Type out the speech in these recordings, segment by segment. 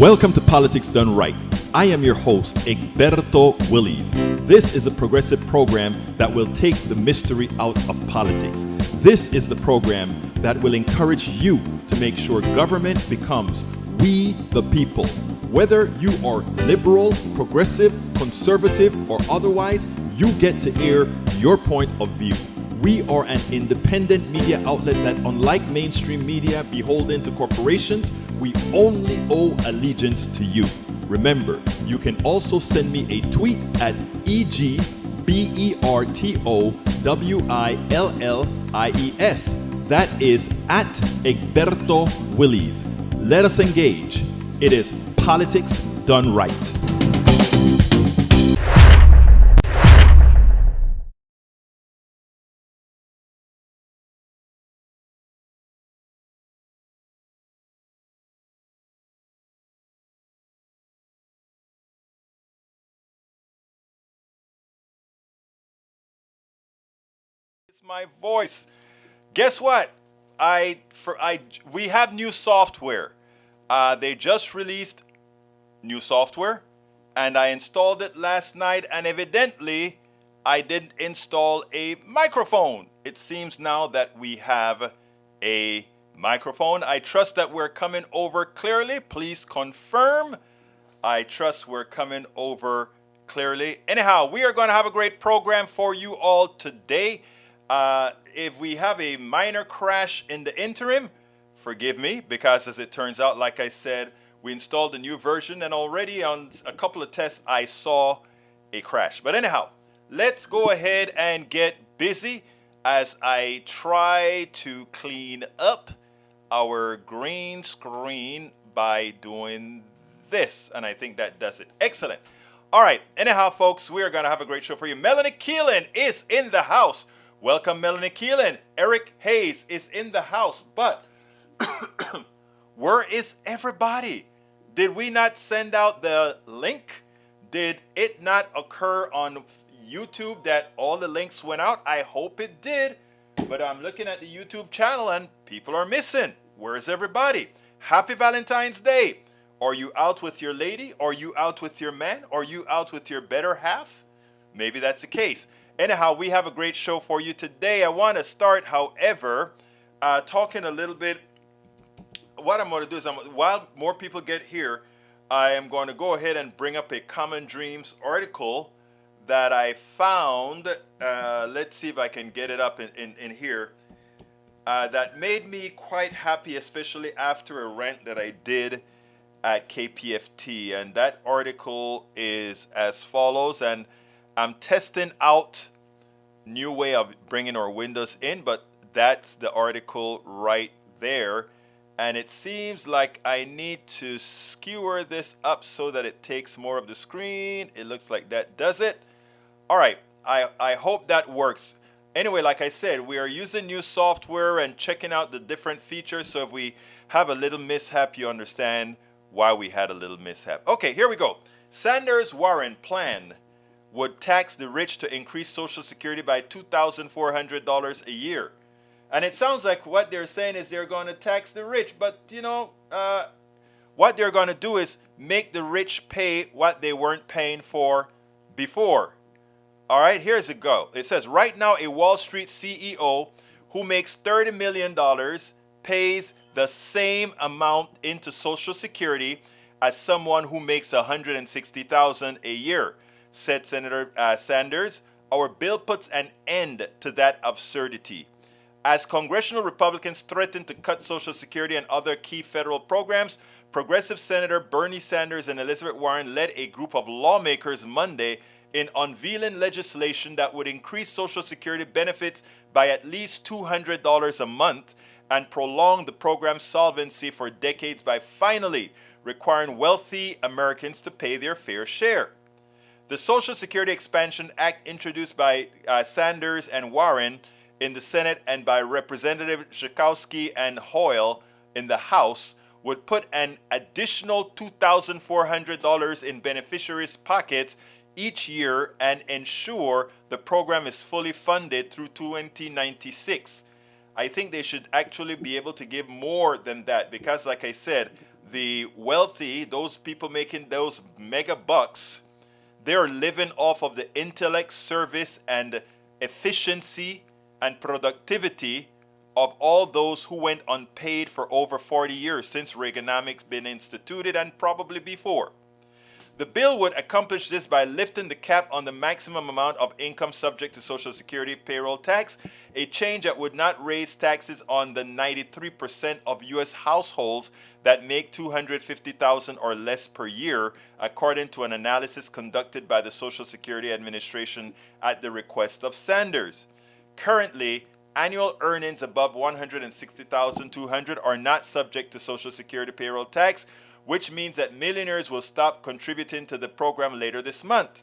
Welcome to Politics Done Right. I am your host, Egberto Willies. This is a progressive program that will take the mystery out of politics. This is the program that will encourage you to make sure government becomes we the people. Whether you are liberal, progressive, conservative, or otherwise, you get to air your point of view. We are an independent media outlet that, unlike mainstream media beholden to corporations, we only owe allegiance to you. Remember, you can also send me a tweet at EGBERTOWILLIES. That is at Egberto Willies. Let us engage. It is Politics Done Right. It's my voice. Guess what? We have new software. They just released new software, and I installed it last night, and evidently I didn't install a microphone. It seems now that we have a microphone. I trust that we're coming over clearly. Please confirm. I trust we're coming over clearly. Anyhow, we are going to have a great program for you all today. If we have a minor crash in the interim, forgive me, because as it turns out, like I said, we installed a new version, and already on a couple of tests, I saw a crash. But anyhow, let's go ahead and get busy as I try to clean up our green screen by doing this. And I think that does it. Excellent. All right. Anyhow, folks, we are going to have a great show for you. Melanie Keelan is in the house. Welcome, Melanie Keelan. Eric Hayes is in the house. But where is everybody? Did we not send out the link? Did it not occur on YouTube that all the links went out? I hope it did. But I'm looking at the YouTube channel and people are missing. Where is everybody? Happy Valentine's Day. Are you out with your lady? Are you out with your man? Are you out with your better half? Maybe that's the case. Anyhow, we have a great show for you today. I want to start, however, talking a little bit. What I'm going to do is, while more people get here, I am going to go ahead and bring up a Common Dreams article that I found. Let's see if I can get it up in here. That made me quite happy, especially after a rant that I did at KPFT. And that article is as follows. And I'm testing out new way of bringing our windows in, but that's the article right there. And it seems like I need to skewer this up so that it takes more of the screen. It looks like that does it. All right, I hope that works. Anyway, like I said, we are using new software and checking out the different features. So if we have a little mishap, you understand why we had a little mishap. Okay, here we go. Sanders-Warren plan would tax the rich to increase Social Security by $2,400 a year. And it sounds like what they're saying is they're going to tax the rich. But, what they're going to do is make the rich pay what they weren't paying for before. All right, here's a go. It says, right now, a Wall Street CEO who makes $30 million pays the same amount into Social Security as someone who makes $160,000 a year, said Senator Sanders. Our bill puts an end to that absurdity. As congressional Republicans threaten to cut Social Security and other key federal programs, progressive Senator Bernie Sanders and Elizabeth Warren led a group of lawmakers Monday in unveiling legislation that would increase Social Security benefits by at least $200 a month and prolong the program's solvency for decades by finally requiring wealthy Americans to pay their fair share. The Social Security Expansion Act, introduced by Sanders and Warren in the Senate and by Representative Schakowsky and Hoyle in the House, would put an additional $2,400 in beneficiaries' pockets each year and ensure the program is fully funded through 2096. I think they should actually be able to give more than that because, like I said, the wealthy, those people making those mega bucks, they're living off of the intellect, service, and efficiency and productivity of all those who went unpaid for over 40 years since Reaganomics been instituted and probably before. The bill would accomplish this by lifting the cap on the maximum amount of income subject to Social Security payroll tax, a change that would not raise taxes on the 93% of U.S. households that make $250,000 or less per year, according to an analysis conducted by the Social Security Administration at the request of Sanders. Currently, annual earnings above $160,200 are not subject to Social Security payroll tax, which means that millionaires will stop contributing to the program later this month.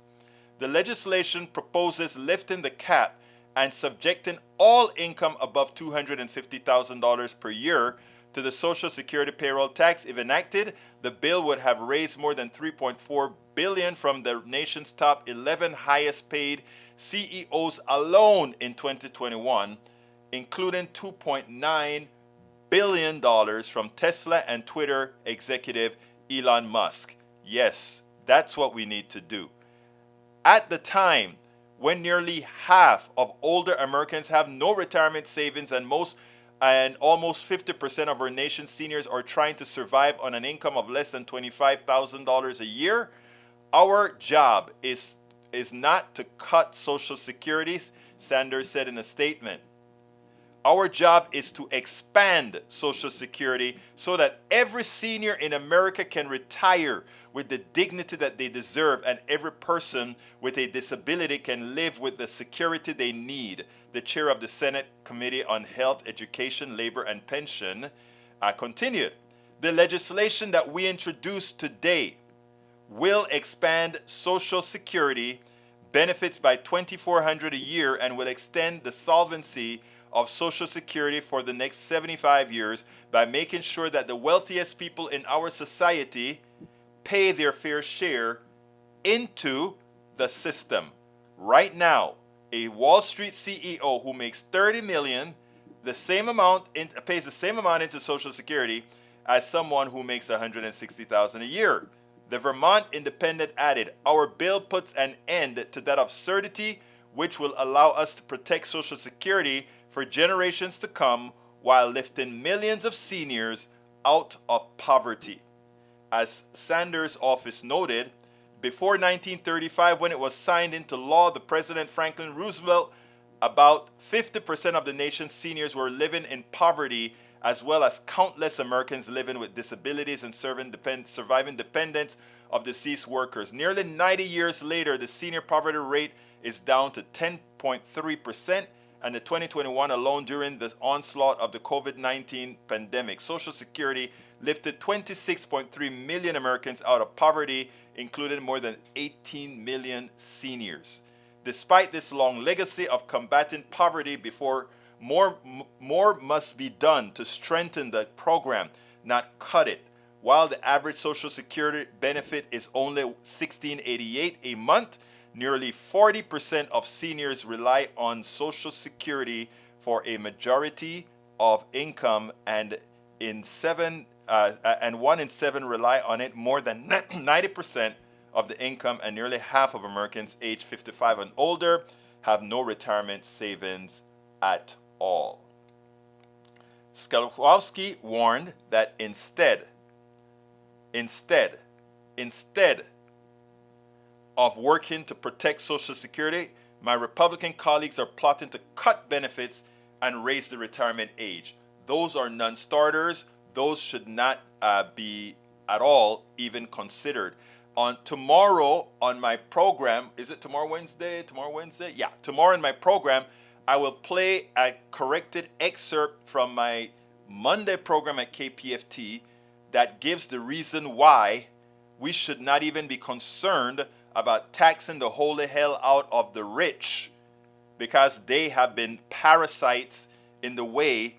The legislation proposes lifting the cap and subjecting all income above $250,000 per year to the Social Security payroll tax. If enacted, the bill would have raised more than $3.4 billion from the nation's top 11 highest paid CEOs alone in 2021, including $2.9 billion from Tesla and Twitter executive Elon Musk. Yes, that's what we need to do. At the time when nearly half of older Americans have no retirement savings and almost 50% of our nation's seniors are trying to survive on an income of less than $25,000 a year, our job is not to cut Social Security, Sanders said in a statement. Our job is to expand Social Security so that every senior in America can retire with the dignity that they deserve, and every person with a disability can live with the security they need, the chair of the Senate Committee on Health, Education, Labor, and Pension continued. The legislation that we introduced today will expand Social Security benefits by $2,400 a year and will extend the solvency of Social Security for the next 75 years by making sure that the wealthiest people in our society pay their fair share into the system. Right now, a Wall Street CEO who makes $30 million, pays the same amount into Social Security as someone who makes $160,000 a year. The Vermont Independent added, "Our bill puts an end to that absurdity, which will allow us to protect Social Security for generations to come while lifting millions of seniors out of poverty." As Sanders' office noted, before 1935, when it was signed into law, the President Franklin Roosevelt, about 50% of the nation's seniors were living in poverty, as well as countless Americans living with disabilities and surviving dependents of deceased workers. Nearly 90 years later, the senior poverty rate is down to 10.3%, and the 2021 alone, during the onslaught of the COVID-19 pandemic, Social Security lifted 26.3 million Americans out of poverty, including more than 18 million seniors. Despite this long legacy of combating poverty, more must be done to strengthen the program, not cut it. While the average Social Security benefit is only $16.88 a month, nearly 40% of seniors rely on Social Security for a majority of income, and 1 in 7 rely on it more than 90% of the income, and nearly half of Americans aged 55 and older have no retirement savings at all. Skalkowski warned that instead of working to protect Social Security, my Republican colleagues are plotting to cut benefits and raise the retirement age. Those are non-starters. Those should not be at all even considered. Tomorrow on my program, is it tomorrow Wednesday? Yeah, tomorrow in my program, I will play a corrected excerpt from my Monday program at KPFT that gives the reason why we should not even be concerned about taxing the holy hell out of the rich, because they have been parasites in the way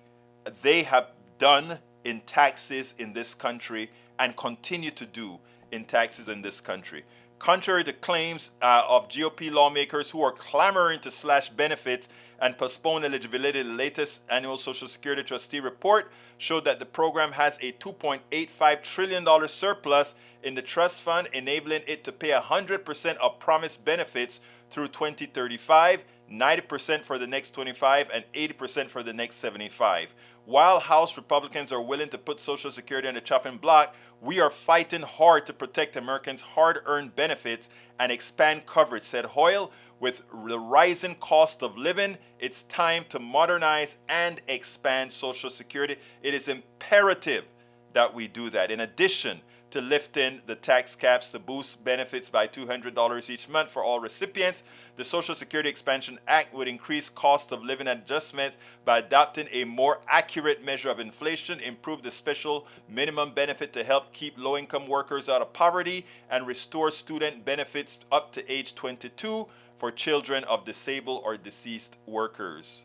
they have done in taxes in this country and continue to do in taxes in this country. Contrary to claims of GOP lawmakers who are clamoring to slash benefits and postpone eligibility. The latest annual Social Security trustee report showed that the program has a $2.85 trillion surplus in the trust fund, enabling it to pay 100% of promised benefits through 2035, 90% for the next 25, and 80% for the next 75. While House Republicans are willing to put Social Security on the chopping block, we are fighting hard to protect Americans' hard-earned benefits and expand coverage, said Hoyle. With the rising cost of living, it's time to modernize and expand Social Security. It is imperative that we do that. In addition to lifting the tax caps to boost benefits by $200 each month for all recipients, the Social Security Expansion Act would increase cost of living adjustments by adopting a more accurate measure of inflation, improve the special minimum benefit to help keep low-income workers out of poverty, and restore student benefits up to age 22 for children of disabled or deceased workers.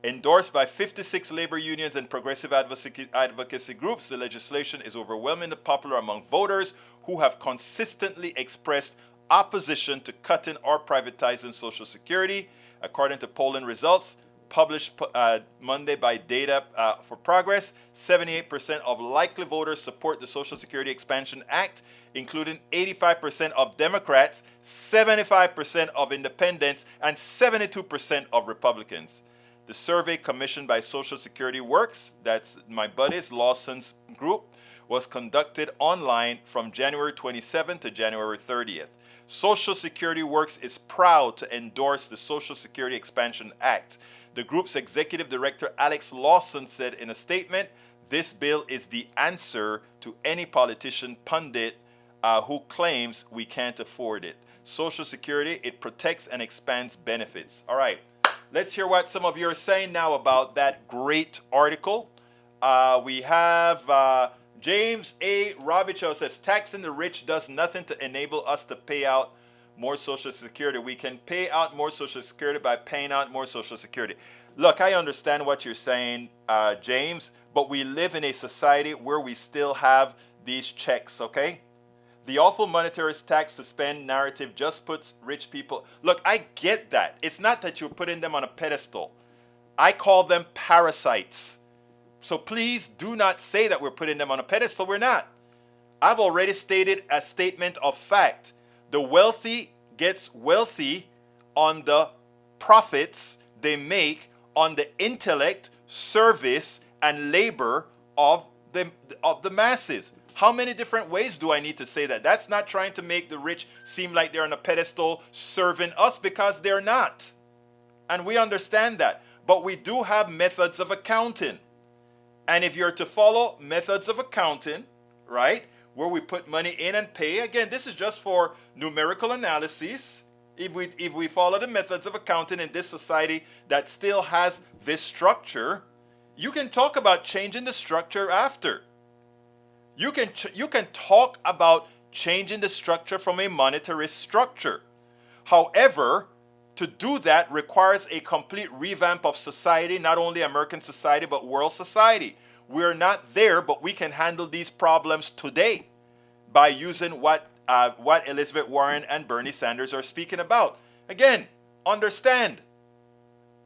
Endorsed by 56 labor unions and progressive advocacy groups, the legislation is overwhelmingly popular among voters who have consistently expressed opposition to cutting or privatizing Social Security. According to polling results published Monday by Data for Progress, 78% of likely voters support the Social Security Expansion Act, including 85% of Democrats, 75% of independents, and 72% of Republicans. The survey commissioned by Social Security Works, that's my buddies Lawson's group, was conducted online from January 27th to January 30th. Social Security Works is proud to endorse the Social Security Expansion Act. The group's executive director, Alex Lawson, said in a statement, "This bill is the answer to any politician pundit who claims we can't afford it. Social Security, it protects and expands benefits." All right, let's hear what some of you are saying now about that great article. We have James A. Robichaud says, taxing the rich does nothing to enable us to pay out more Social Security. We can pay out more Social Security by paying out more Social Security. Look, I understand what you're saying, James, but we live in a society where we still have these checks, okay? The awful monetary tax to spend narrative just puts rich people... Look, I get that. It's not that you're putting them on a pedestal. I call them parasites. So please do not say that we're putting them on a pedestal. We're not. I've already stated a statement of fact. The wealthy gets wealthy on the profits they make on the intellect, service, and labor of the masses. How many different ways do I need to say that? That's not trying to make the rich seem like they're on a pedestal serving us, because they're not. And we understand that. But we do have methods of accounting. And if you're to follow methods of accounting, right, where we put money in and pay, again, this is just for numerical analysis. If we follow the methods of accounting in this society that still has this structure, you can talk about changing the structure after. You can talk about changing the structure from a monetarist structure. However, to do that requires a complete revamp of society, not only American society, but world society. We're not there, but we can handle these problems today by using what Elizabeth Warren and Bernie Sanders are speaking about. Again, understand.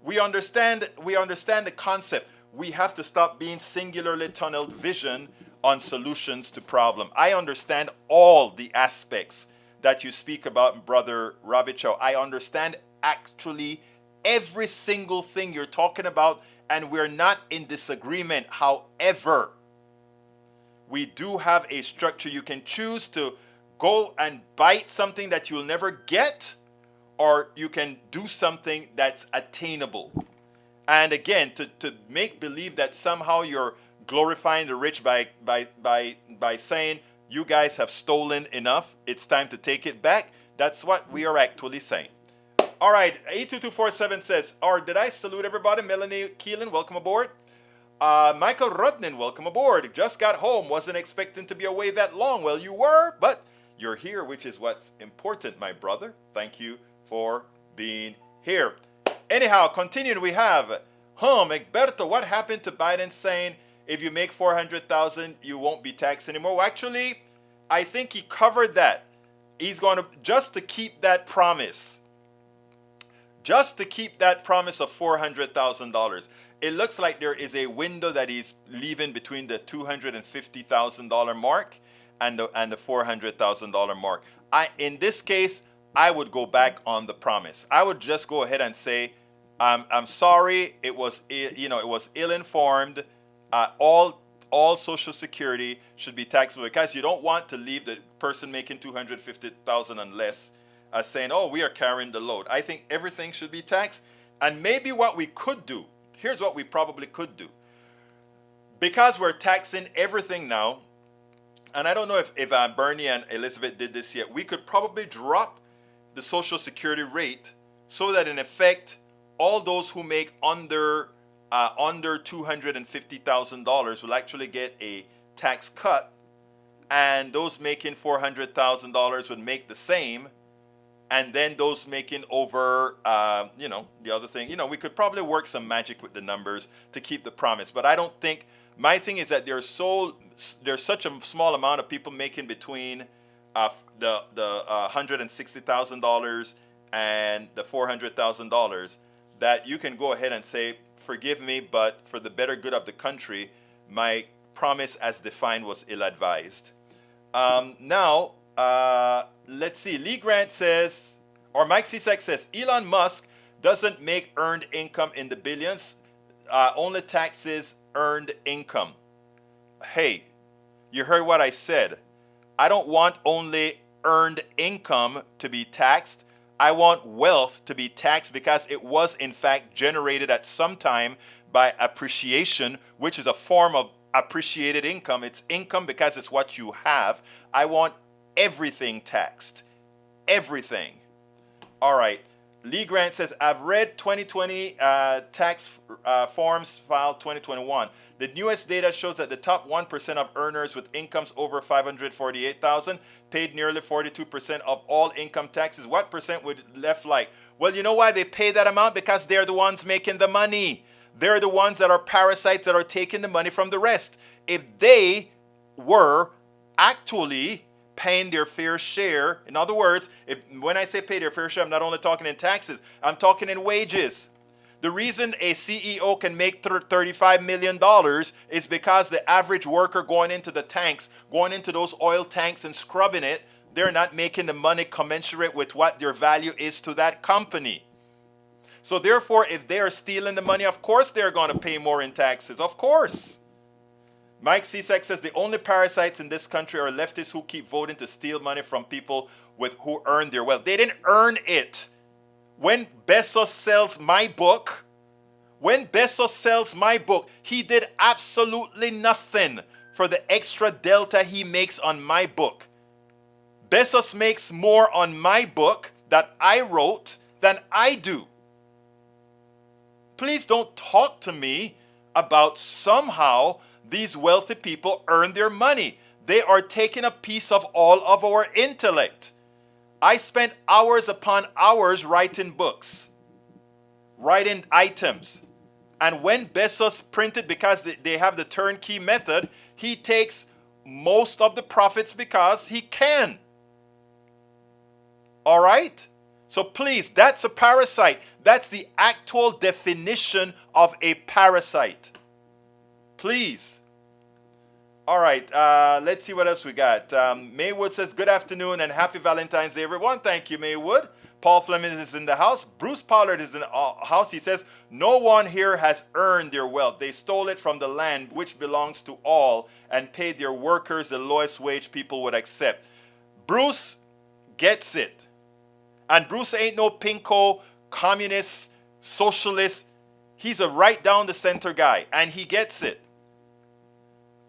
We understand the concept. We have to stop being singularly tunneled vision on solutions to problem. I understand all the aspects that you speak about, Brother Robichaud. I understand actually every single thing you're talking about, and we're not in disagreement. However, we do have a structure. You can choose to go and bite something that you'll never get, or you can do something that's attainable. And again, to make believe that somehow you're glorifying the rich by saying you guys have stolen enough, it's time to take it back, that's what we are actually saying. All right, 82247 says, or did I salute everybody? Melanie Keelan, welcome aboard. Michael Rudnin, welcome aboard. Just got home, wasn't expecting to be away that long. Well, you were, but you're here, which is what's important, my brother. Thank you for being here. Anyhow, continuing, we have, Egberto, what happened to Biden saying if you make $400,000, you won't be taxed anymore? Well, actually, I think he covered that. He's going to, just to keep that promise, just to keep that promise of $400,000. It looks like there is a window that he's leaving between the $250,000 mark and the $400,000 mark. In this case, I would go back on the promise. I would just go ahead and say, I'm sorry. It was ill-informed. All Social Security should be taxable, because you don't want to leave the person making $250,000 and less saying, "Oh, we are carrying the load." I think everything should be taxed. And maybe what we could do, here's what we probably could do, because we're taxing everything now. And I don't know if Bernie and Elizabeth did this yet. We could probably drop the Social Security rate so that in effect, all those who make under $250,000 will actually get a tax cut, and those making $400,000 would make the same, and then those making over, the other thing, we could probably work some magic with the numbers to keep the promise. But I don't think, my thing is that there's such a small amount of people making between the $160,000 and the $400,000 that you can go ahead and say, "Forgive me, but for the better good of the country, my promise as defined was ill-advised." Now, let's see. Lee Grant says, or Mike Cisak says, Elon Musk doesn't make earned income in the billions, only taxes earned income. Hey, you heard what I said. I don't want only earned income to be taxed. I want wealth to be taxed, because it was in fact generated at some time by appreciation, which is a form of appreciated income. It's income because it's what you have. I want everything taxed. Everything. All right. Lee Grant says, I've read 2020 tax forms filed 2021. The newest data shows that the top 1% of earners with incomes over $548,000 paid nearly 42% of all income taxes. What percent would left like? Well, you know why they pay that amount? Because they're the ones making the money. They're the ones that are parasites that are taking the money from the rest. If they were actually paying their fair share, in other words, when I say pay their fair share, I'm not only talking in taxes, I'm talking in wages. The reason a CEO can make $35 million is because the average worker going into the tanks, going into those oil tanks and scrubbing it, they're not making the money commensurate with what their value is to that company. So therefore, if they are stealing the money, of course they're going to pay more in taxes. Of course. Mike Cisak says the only parasites in this country are leftists who keep voting to steal money from people who earn their wealth. They didn't earn it. When Bezos sells my book, he did absolutely nothing for the extra delta he makes on my book. Bezos makes more on my book that I wrote than I do. Please don't talk to me about somehow these wealthy people earn their money. They are taking a piece of all of our intellect. I spent hours upon hours writing books, writing items. And when Bezos printed, because they have the turnkey method, he takes most of the profits because he can. All right? So please, that's a parasite. That's the actual definition of a parasite. Please. All right, let's see what else we got. Maywood says, good afternoon and happy Valentine's Day, everyone. Thank you, Maywood. Paul Fleming is in the house. Bruce Pollard is in the house. He says, no one here has earned their wealth. They stole it from the land which belongs to all and paid their workers the lowest wage people would accept. Bruce gets it. And Bruce ain't no pinko, communist, socialist. He's a right down the center guy, and he gets it.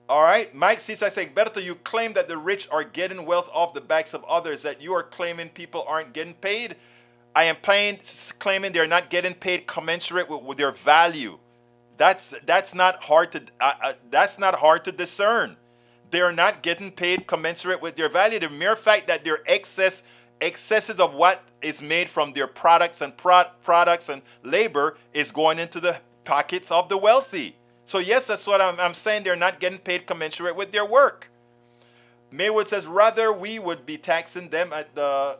All right, Mike Cisak says, Berto, you claim that the rich are getting wealth off the backs of others, that you are claiming people aren't getting paid. I am claiming they're not getting paid commensurate with their value. That's not hard to discern. They're not getting paid commensurate with their value. The mere fact that their excesses of what is made from their products and labor is going into the pockets of the wealthy. So yes, that's what I'm saying. They're not getting paid commensurate with their work. Maywood says, rather we would be taxing them at the...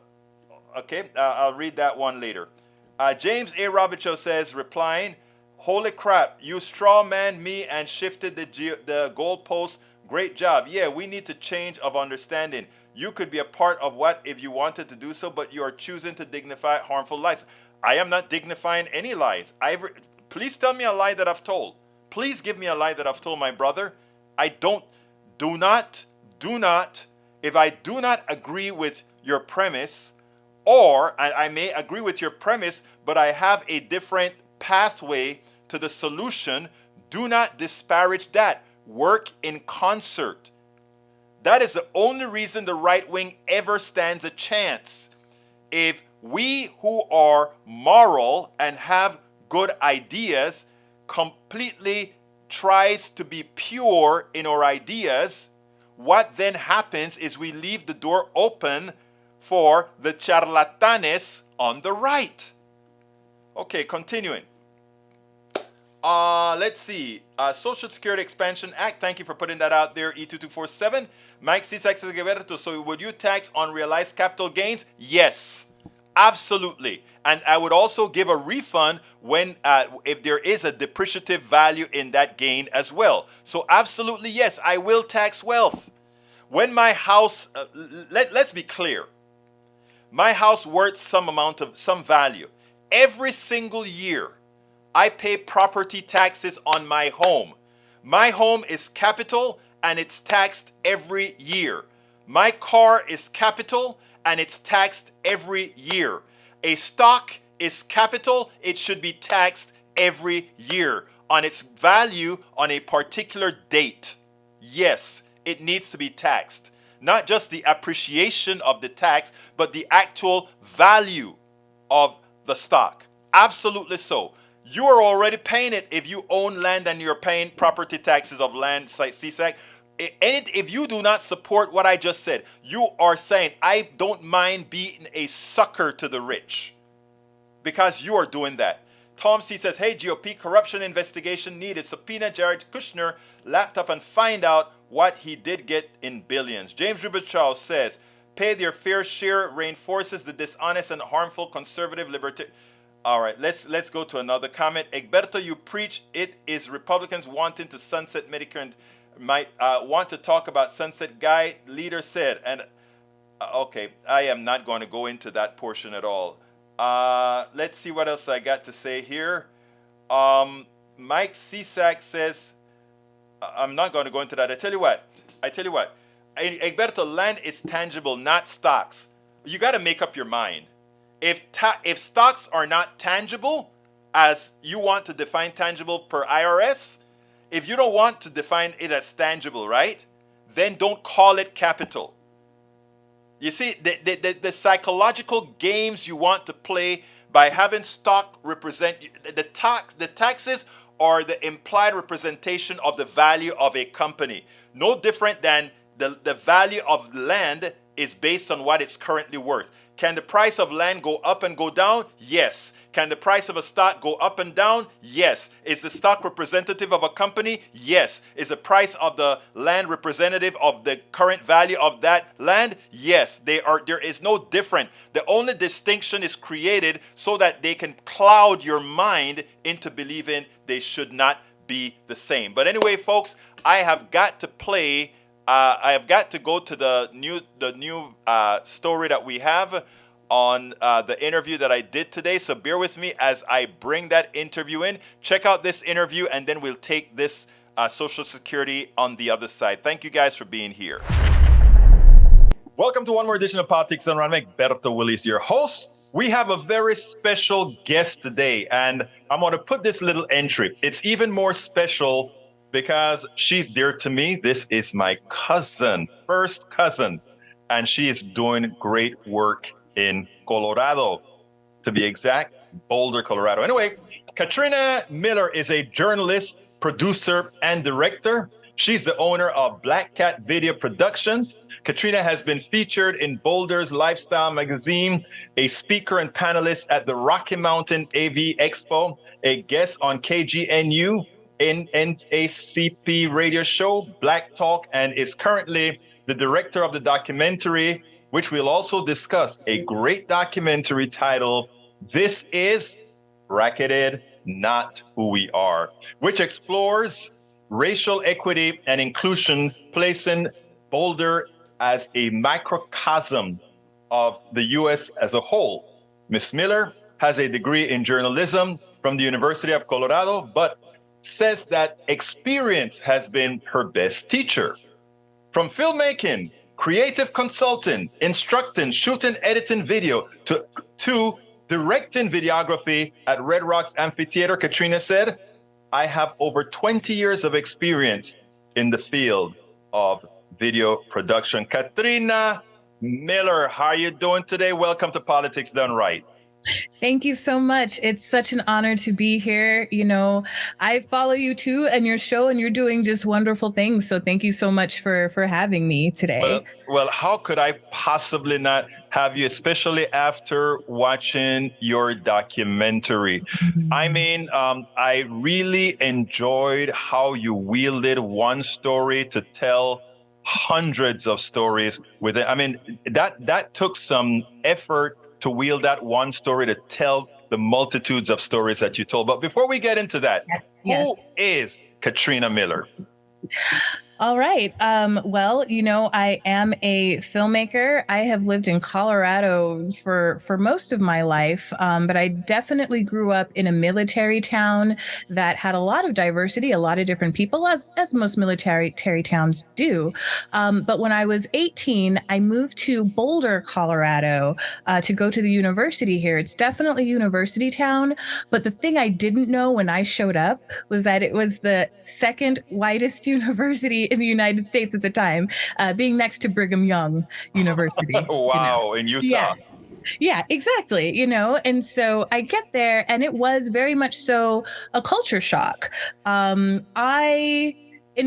Okay, I'll read that one later. James A. Robichaud says, replying, holy crap, you straw man me and shifted the goalpost. Great job. Yeah, we need to change of understanding. You could be a part of what if you wanted to do so, but you are choosing to dignify harmful lies. I am not dignifying any lies. Please tell me a lie that I've told. Please give me a lie that I've told my brother. Do not, if I do not agree with your premise, or I may agree with your premise, but I have a different pathway to the solution, do not disparage that. Work in concert. That is the only reason the right wing ever stands a chance. If we who are moral and have good ideas completely tries to be pure in our ideas, what then happens is we leave the door open for the charlatanes on the right. Okay, continuing. Let's see. Social Security Expansion Act. Thank you for putting that out there, E2247. Mike Cisac says, Gilberto, so would you tax unrealized capital gains? Yes, absolutely. And I would also give a refund when if there is a depreciative value in that gain as well. So absolutely, yes, I will tax wealth. When my house, let's be clear, my house worth some value. Every single year, I pay property taxes on my home. My home is capital and it's taxed every year. My car is capital and it's taxed every year. A stock is capital, it should be taxed every year on its value on a particular date. Yes, it needs to be taxed. Not just the appreciation of the tax, but the actual value of the stock. Absolutely so. You are already paying it if you own land and you're paying property taxes of land, CSAC. If you do not support what I just said, you are saying, I don't mind being a sucker to the rich. Because you are doing that. Tom C says, hey, GOP corruption investigation needed. Subpoena Jared Kushner laptop and find out what he did get in billions. James Rubichow says, pay their fair share reinforces the dishonest and harmful conservative libertarian. All right, let's go to another comment. Egberto, you preach it is Republicans wanting to sunset Medicare and might want to talk about sunset. Guy leader said, and okay, I am not going to go into that portion at all. Let's see what else I got to say here. Mike Cisac says, I'm not going to go into that. I tell you what, Egberto, land is tangible, not stocks. You got to make up your mind. If stocks are not tangible, as you want to define tangible per IRS, if you don't want to define it as tangible, right, then don't call it capital. You see, the psychological games you want to play by having stock represent, the taxes are the implied representation of the value of a company. No different than the value of land is based on what it's currently worth. Can the price of land go up and go down? Yes. Can the price of a stock go up and down? Yes. Is the stock representative of a company? Yes. Is the price of the land representative of the current value of that land? Yes. There is no different. The only distinction is created so that they can cloud your mind into believing they should not be the same. But anyway, folks, I have got to play. I have got to go to the new story that we have on the interview that I did today. So bear with me as I bring that interview in. Check out this interview, and then we'll take this Social Security on the other side. Thank you guys for being here. Welcome to one more edition of Politics Done Right. I'm Egberto Willis, your host. We have a very special guest today, and I'm going to put this little entry. It's even more special because she's dear to me. This is my cousin, first cousin, and she is doing great work in Colorado, to be exact, Boulder, Colorado. Anyway, Katrina Miller is a journalist, producer, and director. She's the owner of Black Cat Video Productions. Katrina has been featured in Boulder's Lifestyle magazine, a speaker and panelist at the Rocky Mountain AV Expo, a guest on KGNU, NACP radio show, Black Talk, and is currently the director of the documentary, which we'll also discuss, a great documentary titled This is Bracketed Not Who We Are, which explores racial equity and inclusion, placing Boulder as a microcosm of the U.S. as a whole. Ms. Miller has a degree in journalism from the University of Colorado, but says that experience has been her best teacher. From filmmaking, creative consulting, instructing, shooting, editing video, to directing videography at Red Rocks Amphitheater, Katrina said, I have over 20 years of experience in the field of video production. Katrina Miller, how are you doing today? Welcome to Politics Done Right. Thank you so much. It's such an honor to be here. I follow you too and your show, and you're doing just wonderful things. So thank you so much for having me today. Well, how could I possibly not have you, especially after watching your documentary? Mm-hmm. I mean, I really enjoyed how you wielded one story to tell hundreds of stories with it. I mean, that took some effort to wield that one story to tell the multitudes of stories that you told. But before we get into that, yes. Who is Katrina Miller? All right. Well, I am a filmmaker. I have lived in Colorado for most of my life, but I definitely grew up in a military town that had a lot of diversity, a lot of different people, as most military towns do. But when I was 18, I moved to Boulder, Colorado, to go to the university here. It's definitely university town, but the thing I didn't know when I showed up was that it was the second whitest university in the United States at the time, being next to Brigham Young University. Wow, in Utah. Yeah, exactly. And so I get there, and it was very much so a culture shock. In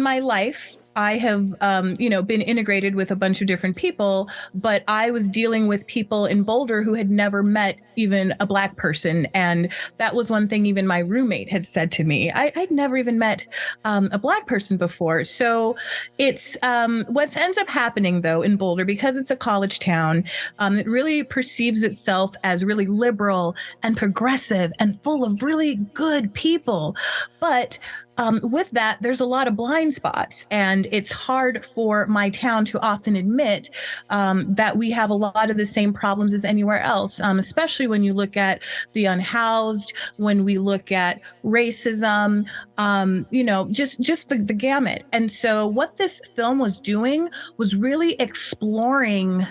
my life, I have, been integrated with a bunch of different people, but I was dealing with people in Boulder who had never met even a Black person. And that was one thing even my roommate had said to me. I'd never even met a Black person before. So it's what ends up happening, though, in Boulder, because it's a college town, it really perceives itself as really liberal and progressive and full of really good people. But with that, there's a lot of blind spots, and it's hard for my town to often admit that we have a lot of the same problems as anywhere else, especially when you look at the unhoused, when we look at racism, just the gamut. And so what this film was doing was really exploring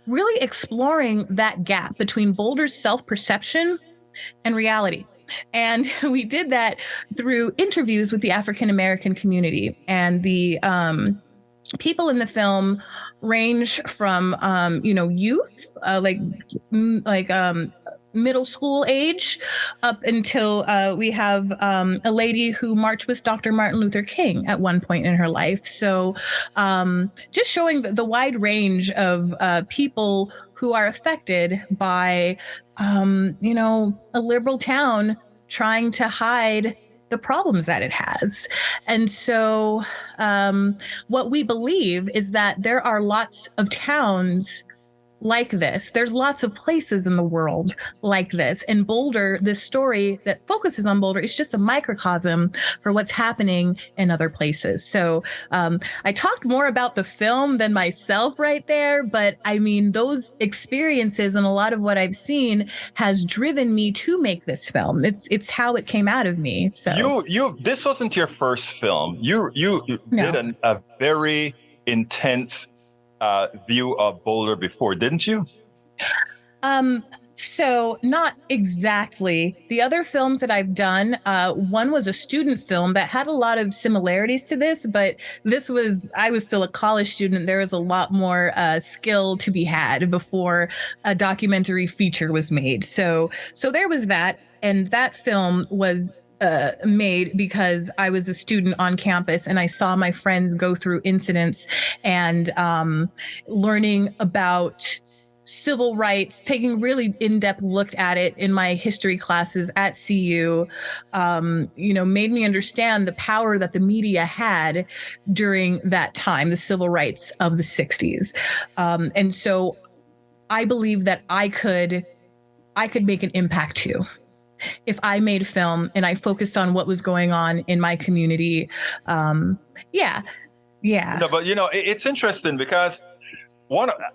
that gap between Boulder's self-perception and reality. And we did that through interviews with the African American community. And the people in the film range from, youth, like middle school age, up until we have a lady who marched with Dr. Martin Luther King at one point in her life. So just showing the wide range of people who are affected by, a liberal town trying to hide the problems that it has. And so what we believe is that there are lots of towns like this. There's lots of places in the world like this. And Boulder, this story that focuses on Boulder, is just a microcosm for what's happening in other places. So I talked more about the film than myself right there, but I mean, those experiences and a lot of what I've seen has driven me to make this film. It's how it came out of me. So this wasn't your first film. You did a very intense view of Boulder before, didn't you? So not exactly. The other films that I've done, one was a student film that had a lot of similarities to this, but I was still a college student. There was a lot more skill to be had before a documentary feature was made. So there was that. And that film was made because I was a student on campus and I saw my friends go through incidents and learning about civil rights, taking really in-depth look at it in my history classes at CU, made me understand the power that the media had during that time, the civil rights of the 60s. And so I believe that I could I could make an impact too. If I made film and I focused on what was going on in my community, um, yeah, yeah. No, but it's interesting because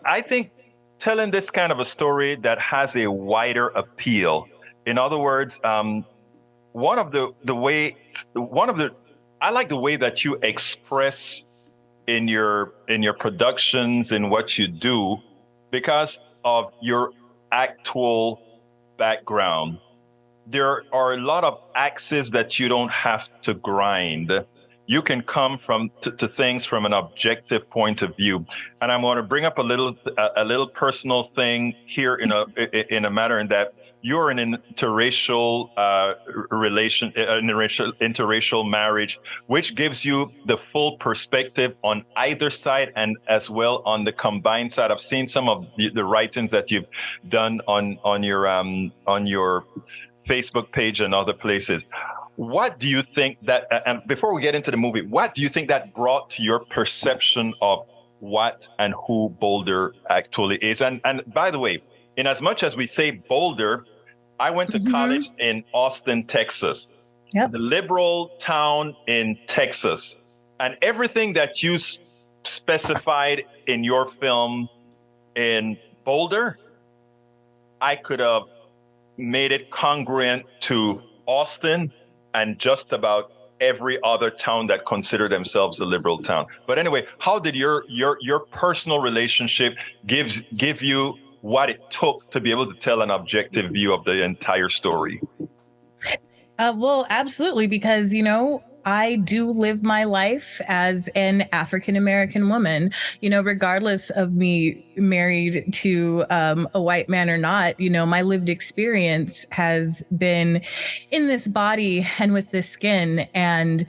I think telling this kind of a story that has a wider appeal. In other words, one of the way one of the I like the way that you express in your productions in what you do because of your actual background. There are a lot of axes that you don't have to grind. You can come to things from an objective point of view. And I'm going to bring up a little personal thing here in a matter in that you're in an interracial interracial marriage, which gives you the full perspective on either side and as well on the combined side. I've seen some of the writings that you've done on your Facebook page and other places. What do you think that, and before we get into the movie, what do you think that brought to your perception of what and who Boulder actually is? And by the way, in as much as we say Boulder, I went to college in Austin, Texas, Yep. the liberal town in Texas. And everything that you specified in your film in Boulder, I could have made it congruent to Austin and just about every other town that consider themselves a liberal town. But anyway, how did your personal relationship give you what it took to be able to tell an objective view of the entire story? Well, absolutely, because, I do live my life as an African American woman, regardless of me married to a white man or not, my lived experience has been in this body and with this skin. And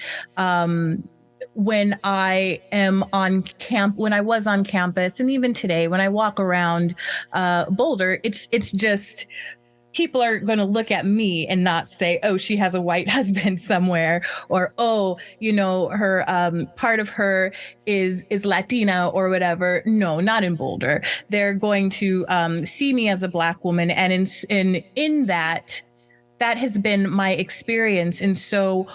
when I was on campus, and even today, when I walk around Boulder, it's just, people are going to look at me and not say, oh, she has a white husband somewhere, or, oh, her part of her is Latina or whatever. No, not in Boulder. They're going to see me as a Black woman. And in that has been my experience. And so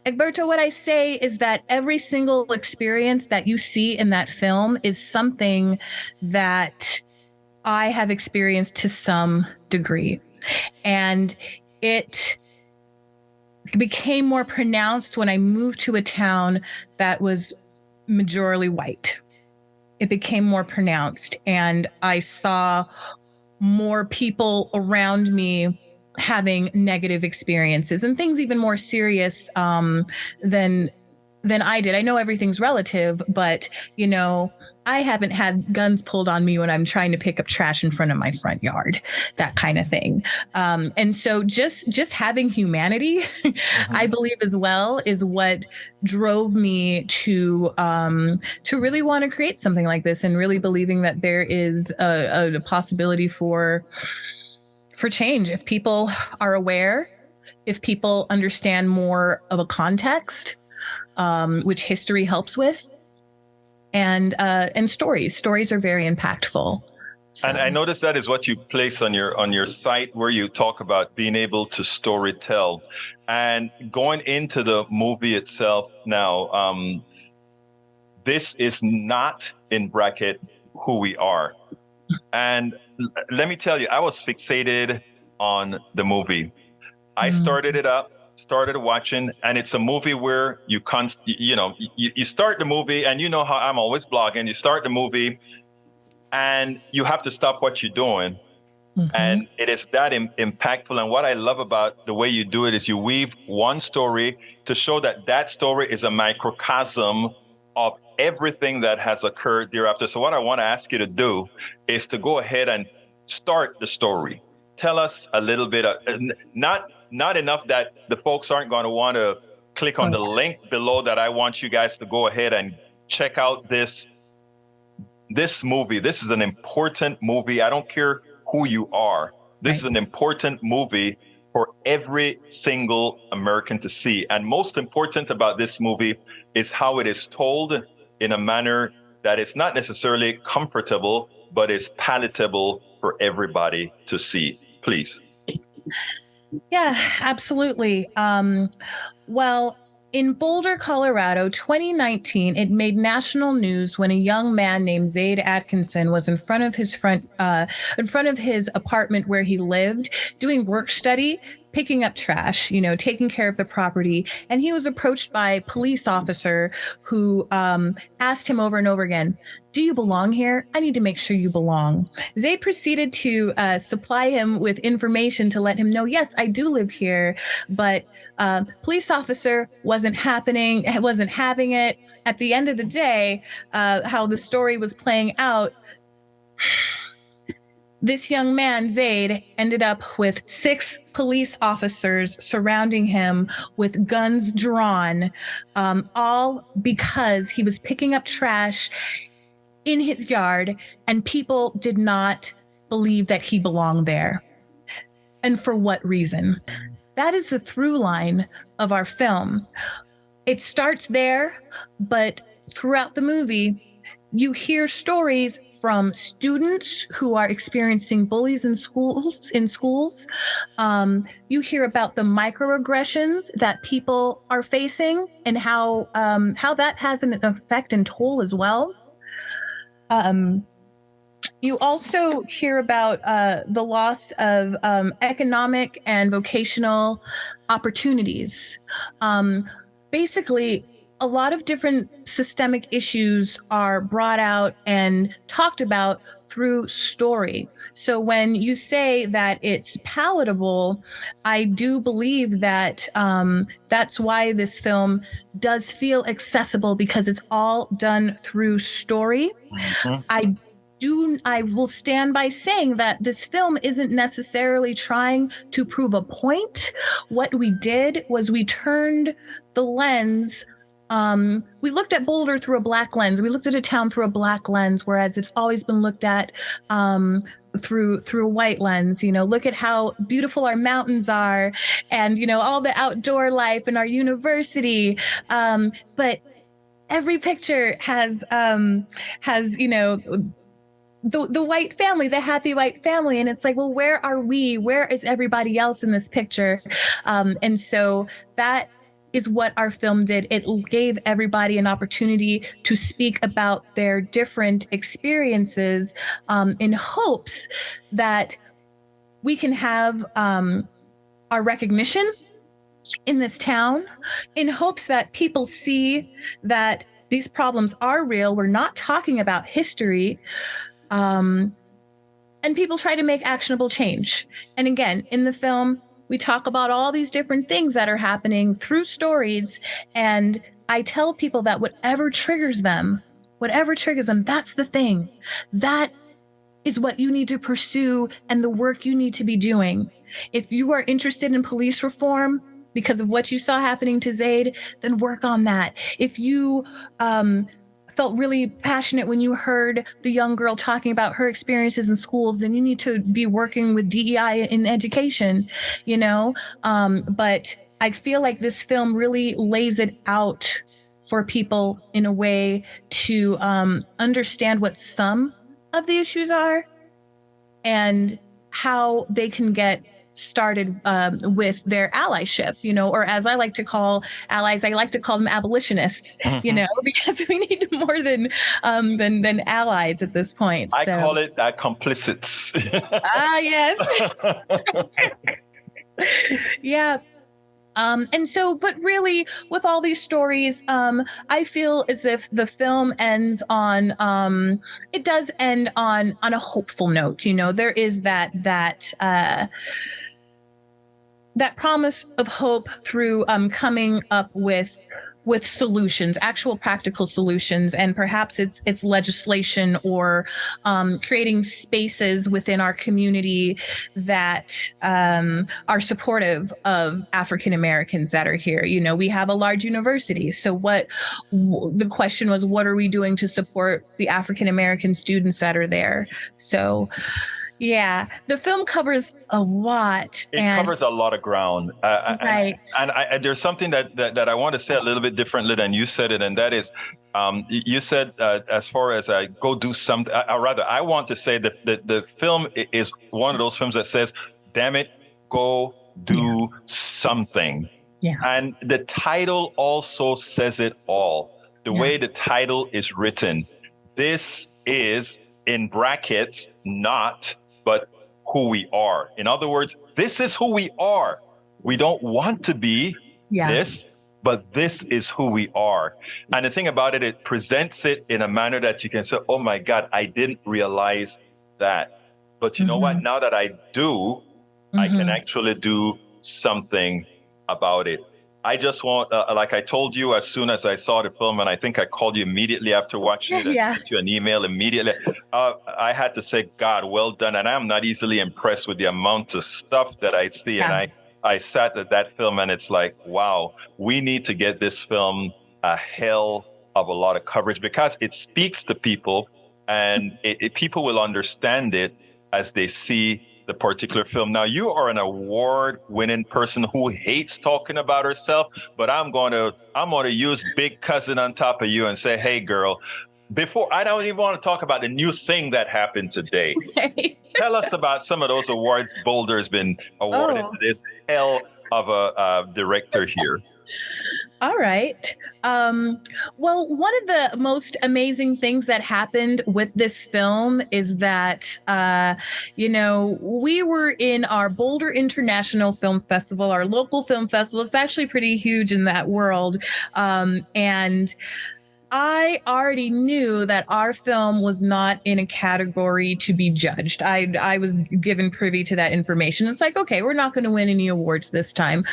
Egberto, what I say is that every single experience that you see in that film is something that I have experienced to some degree. And it became more pronounced when I moved to a town that was majorly white. It became more pronounced, and I saw more people around me having negative experiences and things even more serious than I did. I know everything's relative, but I haven't had guns pulled on me when I'm trying to pick up trash in front of my front yard, that kind of thing. And so just having humanity, I believe as well, is what drove me to really want to create something like this, and really believing that there is a possibility for change if people are aware, if people understand more of a context, which history helps with, and stories are very impactful. So. And I noticed that is what you place on your site, where you talk about being able to story tell. And going into the movie itself now, this is not in bracket who we are. And let me tell you, I was fixated on the movie. I started watching, and it's a movie where you start the movie, and you know how I'm always blogging. You start the movie, and you have to stop what you're doing. And it is that impactful. And what I love about the way you do it is you weave one story to show that story is a microcosm of everything that has occurred thereafter. So what I want to ask you to do is to go ahead and start the story. Tell us a little bit of, not enough that the folks aren't going to want to click on the link below, that I want you guys to go ahead and check out this movie. This is an important movie. I don't care who you are. This is an important movie for every single American to see. And most important about this movie is how it is told in a manner that is not necessarily comfortable, but is palatable for everybody to see. Please. Yeah, absolutely. Well, in Boulder, Colorado, 2019, it made national news when a young man named Zaid Atkinson was in front of his apartment where he lived, doing work study, picking up trash, taking care of the property, and he was approached by a police officer who asked him over and over again, "Do you belong here? I need to make sure you belong." Zaid proceeded to supply him with information to let him know, "Yes, I do live here," but police officer wasn't having it. At the end of the day, how the story was playing out, this young man, Zaid, ended up with 6 police officers surrounding him with guns drawn, all because he was picking up trash in his yard, and people did not believe that he belonged there. And for what reason? That is the through line of our film. It starts there, but throughout the movie, you hear stories from students who are experiencing bullies in schools. You hear about the microaggressions that people are facing and how that has an effect and toll as well. You also hear about the loss of economic and vocational opportunities. Basically, a lot of different systemic issues are brought out and talked about through story. So when you say that it's palatable, I do believe that that's why this film does feel accessible, because it's all done through story. Mm-hmm. I will stand by saying that this film isn't necessarily trying to prove a point. What we did was we turned the lens. We looked at Boulder through a Black lens. We looked at a town through a Black lens, whereas it's always been looked at through a white lens. Look at how beautiful our mountains are, and all the outdoor life in our university. But every picture has the white family, the happy white family. And it's like, well, where are we? Where is everybody else in this picture? And so that is what our film did. It gave everybody an opportunity to speak about their different experiences, in hopes that we can have our recognition in this town, in hopes that people see that these problems are real. We're not talking about history. And people try to make actionable change. And again, in the film, we talk about all these different things that are happening through stories. And I tell people that whatever triggers them, that's the thing. That is what you need to pursue and the work you need to be doing. If you are interested in police reform because of what you saw happening to Zaid, then work on that. If you felt really passionate when you heard the young girl talking about her experiences in schools, then you need to be working with DEI in education, but I feel like this film really lays it out for people in a way to understand what some of the issues are and how they can get started with their allyship, or as I like to call allies, I like to call them abolitionists, because we need more than allies at this point. I call it complicits. Yes. Yeah. And so, but really, with all these stories, I feel as if the film ends on, it does end on a hopeful note. There is that promise of hope through coming up with solutions, actual practical solutions, and perhaps it's legislation or creating spaces within our community that are supportive of African Americans that are here. We have a large university. So the question was, what are we doing to support the African American students that are there? So Yeah, the film covers a lot, It and covers a lot of ground, right. and there's something that I want to say a little bit differently than you said it, and that is, you said as far as go do something. Or rather, I want to say that the film is one of those films that says, "Damn it, go do something." Yeah. And the title also says it all. The Yeah. way the title is written, this is in brackets, not, but who we are. In other words, this is who we are. We don't want to be Yeah. this, but this is who we are. And the thing about it, it presents it in a manner that you can say, oh my God, I didn't realize that. But you know what? Now that I do, I can actually do something about it. I just want, like I told you, as soon as I saw the film, and I think I called you immediately after watching it and sent you an email immediately. I had to say, God, well done. And I'm not easily impressed with the amount of stuff that I see. Yeah. And I sat at that film and it's like, wow, we need to get this film a hell of a lot of coverage because it speaks to people and people will understand it as they see the particular film. Now, you are an award-winning person who hates talking about herself, but I'm going to use Big Cousin on top of you and say, hey, girl, before I don't even want to talk about the new thing that happened today. Okay. Tell us about some of those awards Boulder has been awarded to this hell of a director here. All right. Well, one of the most amazing things that happened with this film is that, we were in our Boulder International Film Festival, our local film festival. It's actually pretty huge in that world. And I already knew that our film was not in a category to be judged. I was given privy to that information. It's like, okay, we're not going to win any awards this time.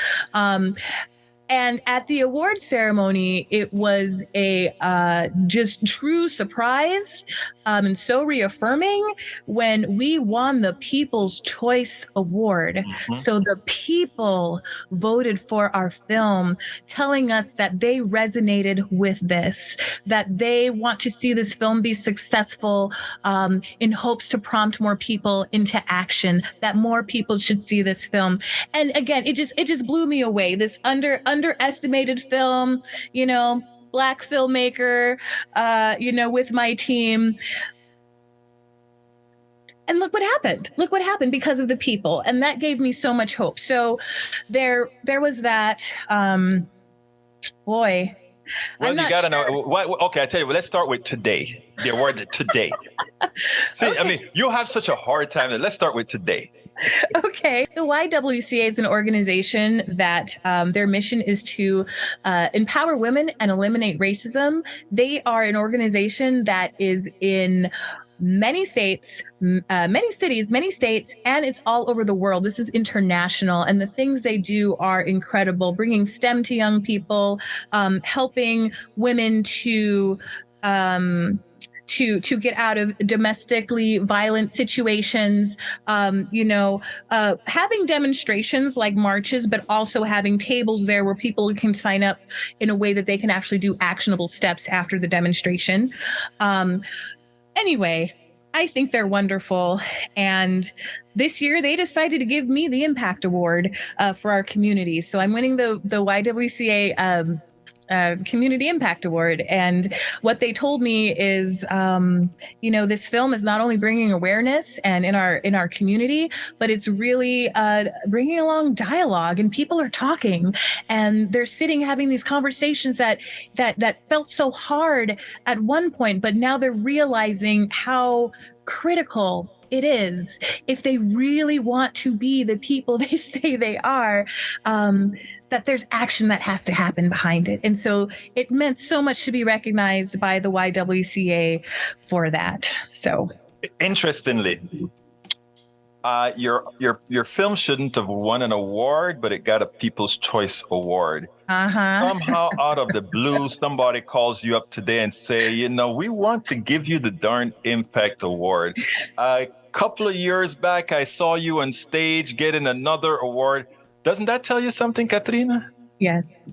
And at the award ceremony, it was a just true surprise and so reaffirming when we won the People's Choice Award. Mm-hmm. So the people voted for our film, telling us that they resonated with this, that they want to see this film be successful in hopes to prompt more people into action, that more people should see this film. And again, it just blew me away. This underestimated film, Black filmmaker, with my team. And look what happened. Look what happened because of the people. And that gave me so much hope. So there was that, boy. Well, you got to know. Okay, I tell you, let's start with today. The award today. See, okay. I mean, you have such a hard time. Let's start with today. Okay. The YWCA is an organization that their mission is to empower women and eliminate racism. They are an organization that is in many states, many cities, many states, and it's all over the world. This is international, and the things they do are incredible, bringing STEM to young people, helping women to get out of domestically violent situations, having demonstrations like marches, but also having tables there where people can sign up in a way that they can actually do actionable steps after the demonstration. Anyway, I think they're wonderful. And this year they decided to give me the Impact Award for our community. So I'm winning the YWCA Community Impact Award. And what they told me is, this film is not only bringing awareness and in our community, but it's really bringing along dialogue, and people are talking and they're sitting having these conversations that felt so hard at one point, but now they're realizing how critical it is if they really want to be the people they say they are, that there's action that has to happen behind it. And so it meant so much to be recognized by the YWCA for that. So interestingly, your film shouldn't have won an award, but it got a People's Choice Award. Somehow out of the blue, somebody calls you up today and say, we want to give you the darn Impact Award. A couple of years back, I saw you on stage getting another award. Doesn't that tell you something, Katrina? Yes.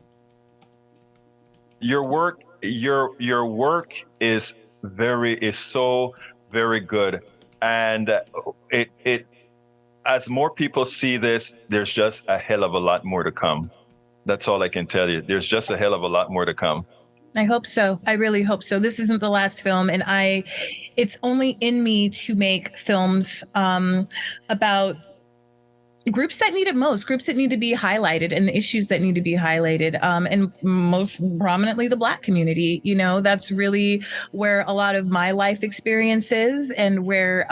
Your work is so very good. And it as more people see this, there's just a hell of a lot more to come. That's all I can tell you. There's just a hell of a lot more to come. I hope so. I really hope so. This isn't the last film, and it's only in me to make films about groups that need it most, groups that need to be highlighted, and the issues that need to be highlighted, and most prominently the Black community. That's really where a lot of my life experience is, and where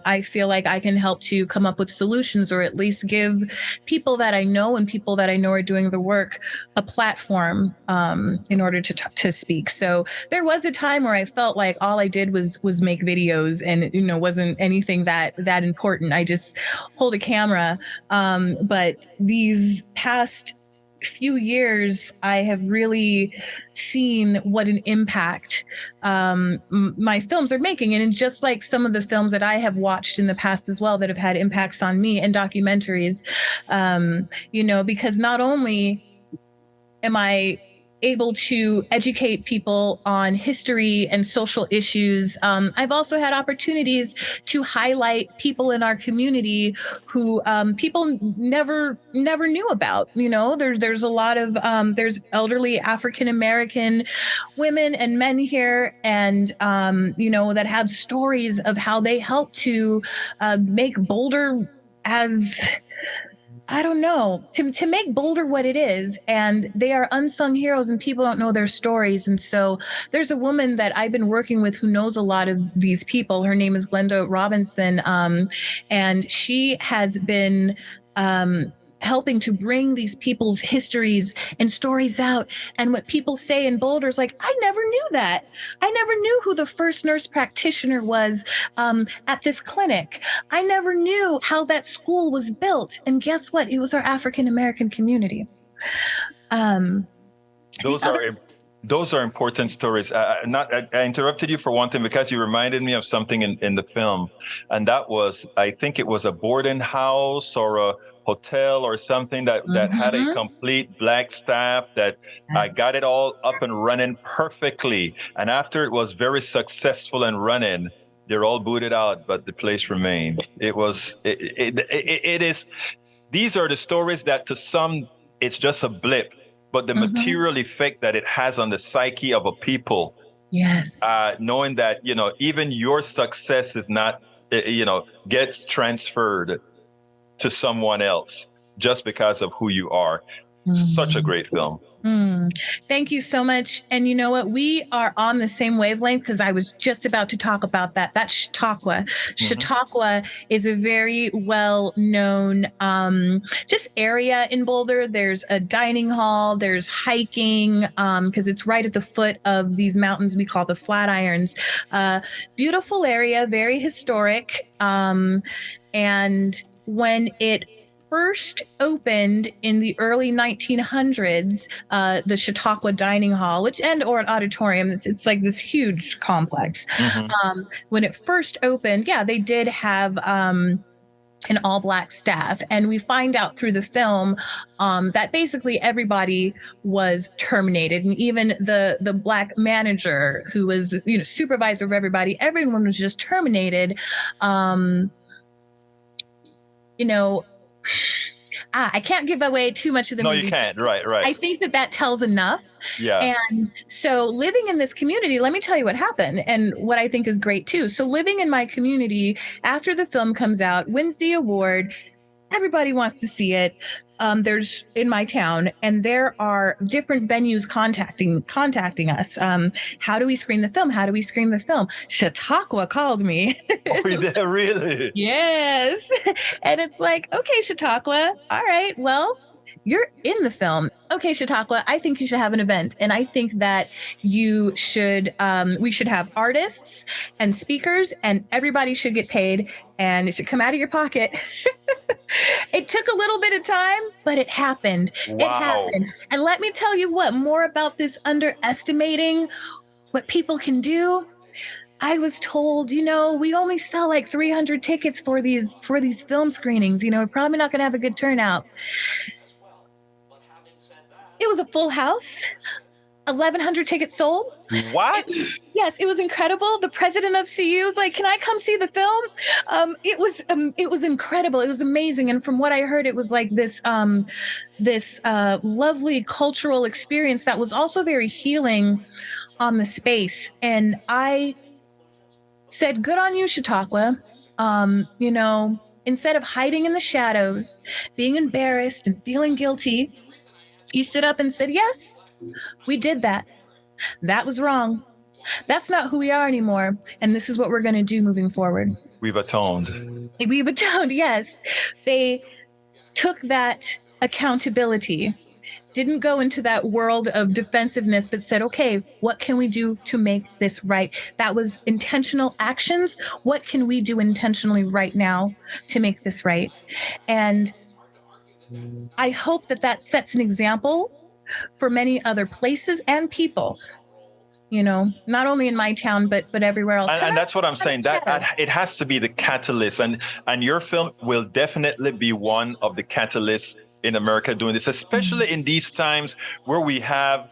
I feel like I can help to come up with solutions, or at least give people that I know and people that I know are doing the work a platform in order to speak. So there was a time where I felt like all I did was make videos, and wasn't anything that important. I just hold a camera. But these past few years, I have really seen what an impact my films are making. And just like some of the films that I have watched in the past as well that have had impacts on me, and documentaries, because not only am I able to educate people on history and social issues, I've also had opportunities to highlight people in our community who people never knew about. There's a lot of there's elderly African American women and men here, and that have stories of how they helped to make Boulder as, I don't know, to make Boulder what it is. And they are unsung heroes, and people don't know their stories. And so there's a woman that I've been working with who knows a lot of these people. Her name is Glenda Robinson. And she has been helping to bring these people's histories and stories out. And what people say in Boulder is like, I never knew that. I never knew who the first nurse practitioner was at this clinic. I never knew how that school was built. And guess what? It was our African American community. Those are important stories. I interrupted you for one thing because you reminded me of something in the film, and that was, I think it was a boarding house or a hotel or something that had a complete Black staff that I got it all up and running perfectly. And after it was very successful and running, they're all booted out, but the place remained. It is. These are the stories that to some it's just a blip, but the material effect that it has on the psyche of a people. Yes. Knowing that, even your success is not, gets transferred to someone else just because of who you are. Such a great film. Thank you so much. And you know what? We are on the same wavelength, because I was just about to talk about that. That's Chautauqua. Chautauqua is a very well-known just area in Boulder. There's a dining hall. There's hiking, because it's right at the foot of these mountains we call the Flatirons. Beautiful area, very historic. And when it first opened in the early 1900s, the Chautauqua Dining Hall, or an auditorium, it's like this huge complex. When it first opened, they did have an all-Black staff, and we find out through the film that basically everybody was terminated, and even the Black manager, who was the supervisor of everybody, everyone was just terminated. I can't give away too much of the movie. No, you can't. Right. I think that tells enough. Yeah. And so living in this community, let me tell you what happened and what I think is great too. So living in my community after the film comes out, wins the award, everybody wants to see it. There's in my town, and there are different venues contacting us. How do we screen the film? How do we screen the film? Chautauqua called me. Oh, really? Yes. And it's like, okay, Chautauqua. All right. Well, you're in the film. Okay, Chautauqua, I think you should have an event. And I think that we should have artists and speakers, and everybody should get paid, and it should come out of your pocket. It took a little bit of time, but it happened. Wow. It happened. And let me tell you what, more about this underestimating what people can do. I was told, we only sell like 300 tickets for these film screenings. We're probably not going to have a good turnout. It was a full house. 1,100 tickets sold. What? Yes, it was incredible. The president of CU was like, "Can I come see the film?" It was incredible. It was amazing. And from what I heard, it was like this lovely cultural experience that was also very healing on the space. And I said, "Good on you, Chautauqua." You know, instead of hiding in the shadows, being embarrassed and feeling guilty, you stood up and said, "Yes, we did that. That was wrong. That's not who we are anymore. And this is what we're going to do moving forward." We've atoned. We've atoned, yes. They took that accountability, didn't go into that world of defensiveness, but said, "Okay, what can we do to make this right?" That was intentional actions. What can we do intentionally right now to make this right? And I hope that that sets an example for many other places and people, you know, not only in my town, but everywhere else. And that's what I'm saying. That it has to be the catalyst, and your film will definitely be one of the catalysts in America doing this, especially in these times where we have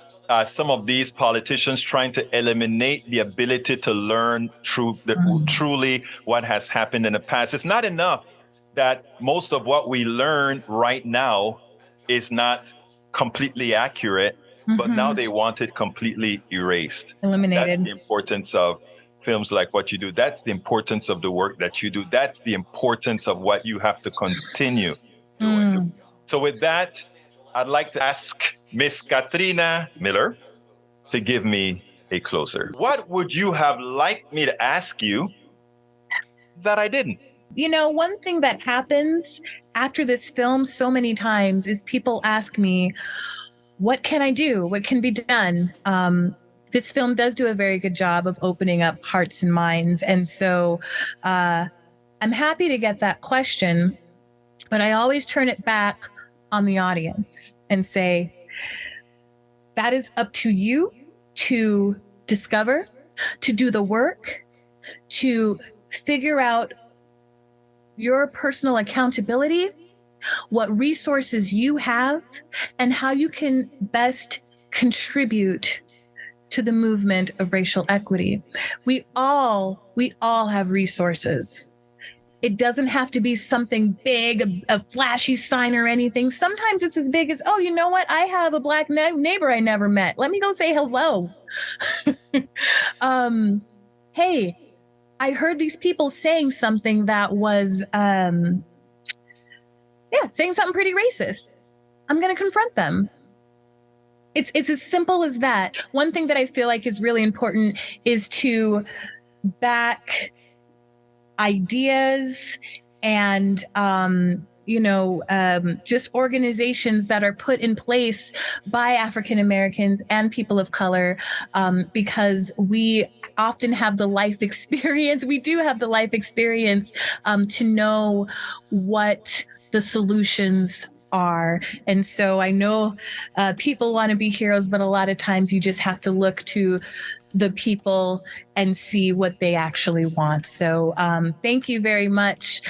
some of these politicians trying to eliminate the ability to learn truly what has happened in the past. It's not enough that most of what we learn right now is not completely accurate, but now they want it completely erased. Eliminated. That's the importance of films like what you do. That's the importance of the work that you do. That's the importance of what you have to continue doing. So with that, I'd like to ask Miss Katrina Miller to give me a closer. What would you have liked me to ask you that I didn't? You know, one thing that happens after this film so many times is people ask me, "What can I do? What can be done?" This film does do a very good job of opening up hearts and minds. And so I'm happy to get that question, but I always turn it back on the audience and say, that is up to you to discover, to do the work, to figure out your personal accountability, what resources you have, and how you can best contribute to the movement of racial equity. We all have resources. It doesn't have to be something big, a flashy sign or anything. Sometimes it's as big as, "Oh, you know what? I have a Black neighbor I never met. Let me go say hello." Hey, I heard these people saying something that was, saying something pretty racist. I'm going to confront them. It's as simple as that. One thing that I feel like is really important is to back ideas and, just organizations that are put in place by African Americans and people of color, because we often have the life experience. We do have the life experience to know what the solutions are. And so I know people want to be heroes, but a lot of times you just have to look to the people and see what they actually want. So thank you very much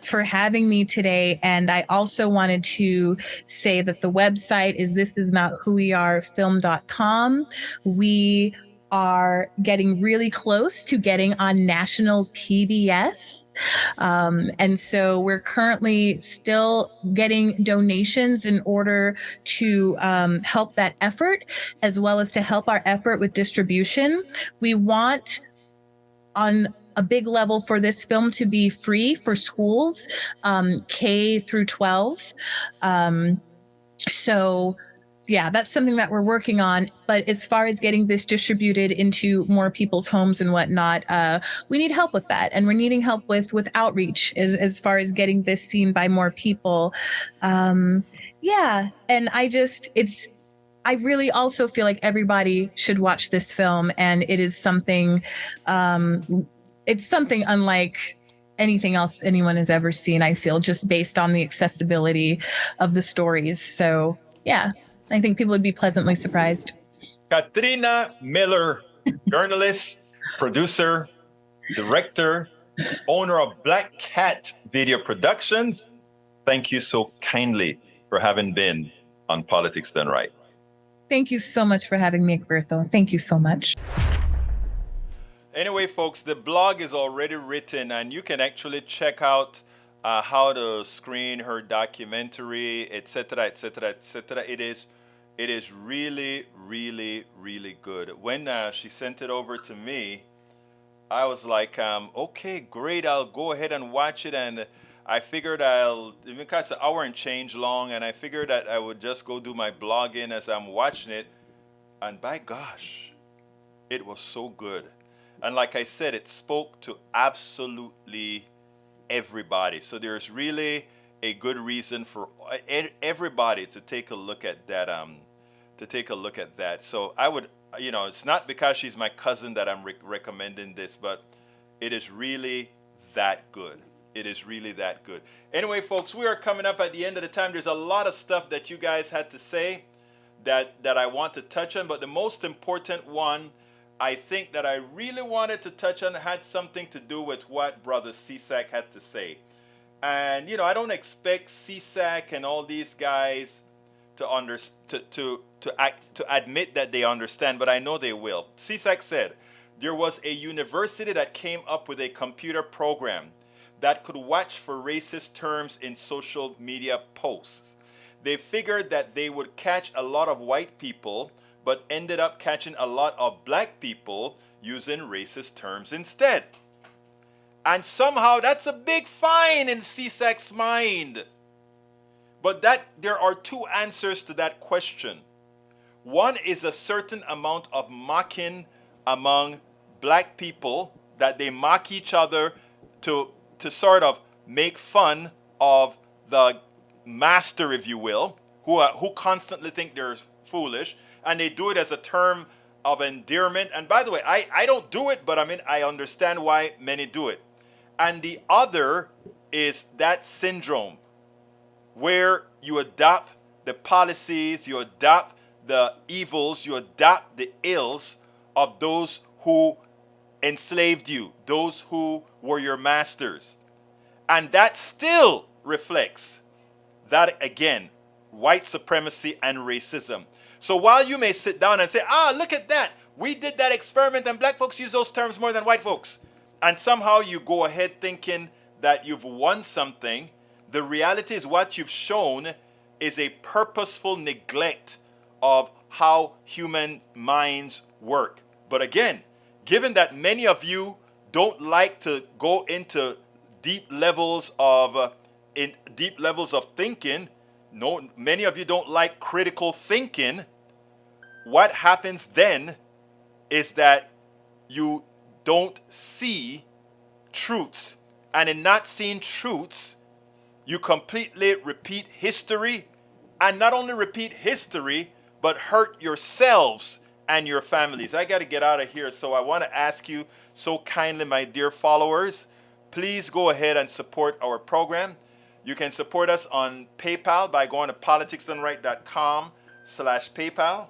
for having me today. And I also wanted to say that the website is thisisnotwhowearefilm.com. We are getting really close to getting on national PBS. And so we're currently still getting donations in order to help that effort, as well as to help our effort with distribution. We want on a big level for this film to be free for schools, K through 12. So yeah, that's something that we're working on. But as far as getting this distributed into more people's homes and whatnot, we need help with that. And we're needing help with outreach as far as getting this seen by more people. And I really also feel like everybody should watch this film. And it is something, it's something unlike anything else anyone has ever seen, I feel, just based on the accessibility of the stories. So yeah, I think people would be pleasantly surprised. Katrina Miller, journalist, producer, director, owner of Black Cat Video Productions. Thank you so kindly for having been on Politics Done Right. Thank you so much for having me, Egberto. Thank you so much. Anyway, folks, the blog is already written, and you can actually check out how to screen her documentary, etc., etc., etc. It is really, really, really good. When she sent it over to me, I was like, okay, great. I'll go ahead and watch it, and I figured because it's an hour and change long, and I figured that I would just go do my blogging as I'm watching it, and by gosh, it was so good. And like I said, it spoke to absolutely everybody. So there's really a good reason for everybody to take a look at that. To take a look at that. So I would, it's not because she's my cousin that I'm recommending this, but it is really that good. It is really that good. Anyway, folks, we are coming up at the end of the time. There's a lot of stuff that you guys had to say that I want to touch on, but the most important one I think that I really wanted to touch on had something to do with what Brother CSAC had to say. And I don't expect CSAC and all these guys to admit that they understand, but I know they will. CSAC said there was a university that came up with a computer program that could watch for racist terms in social media posts. They figured that they would catch a lot of white people, but ended up catching a lot of black people using racist terms instead. And somehow that's a big fine in CSAC's mind. But there are two answers to that question. One is a certain amount of mocking among black people, that they mock each other to sort of make fun of the master, if you will, who constantly think they're foolish. And they do it as a term of endearment. And by the way, I don't do it, but I understand why many do it. And the other is that syndrome where you adopt the policies, you adopt the evils, you adopt the ills of those who enslaved you, those who were your masters. And that still reflects that, again, white supremacy and racism. So while you may sit down and say, look at that, we did that experiment and black folks use those terms more than white folks, and somehow you go ahead thinking that you've won something, the reality is what you've shown is a purposeful neglect of how human minds work. But again, given that many of you don't like to go into deep levels of thinking, many of you don't like critical thinking, what happens then is that you don't see truths. And in not seeing truths, you completely repeat history. And not only repeat history, but hurt yourselves and your families. I got to get out of here. So I want to ask you so kindly, my dear followers, please go ahead and support our program. You can support us on PayPal by going to politicsdoneright.com/PayPal.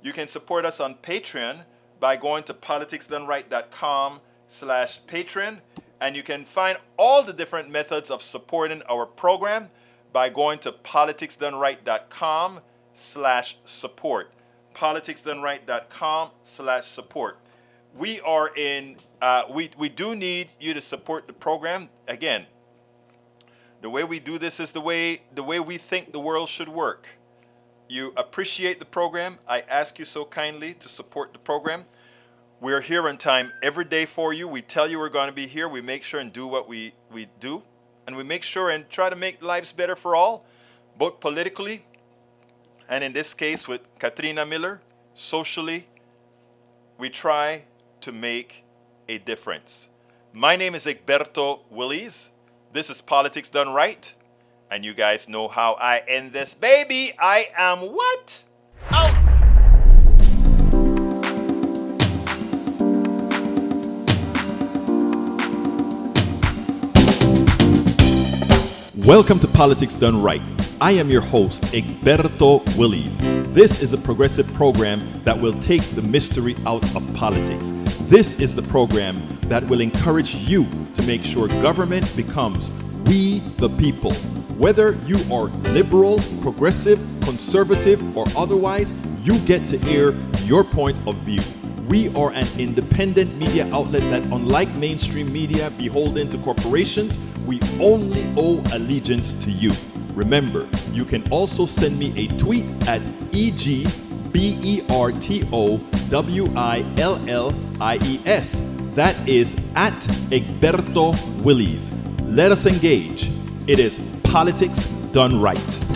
You can support us on Patreon by going to politicsdoneright.com/Patreon. And you can find all the different methods of supporting our program by going to politicsdoneright.com/support. politicsdoneright.com/support. We are in, we do need you to support the program. Again, the way we do this is the way we think the world should work. You appreciate the program. I ask you so kindly to support the program. We're here on time every day for you. We tell you we're going to be here. We make sure and do what we do. And we make sure and try to make lives better for all, both politically and in this case with Katrina Miller, socially. We try to make a difference. My name is Egberto Willies. This is Politics Done Right. And you guys know how I end this, baby. I am what? Out. Welcome to Politics Done Right. I am your host, Egberto Willies. This is a progressive program that will take the mystery out of politics. This is the program that will encourage you to make sure government becomes we the people. Whether you are liberal, progressive, conservative, or otherwise, you get to air your point of view. We are an independent media outlet that, unlike mainstream media beholden to corporations, we only owe allegiance to you. Remember, you can also send me a tweet at EGBERTOWILLIES. That is at Egberto Willies. Let us engage. It is politics done right.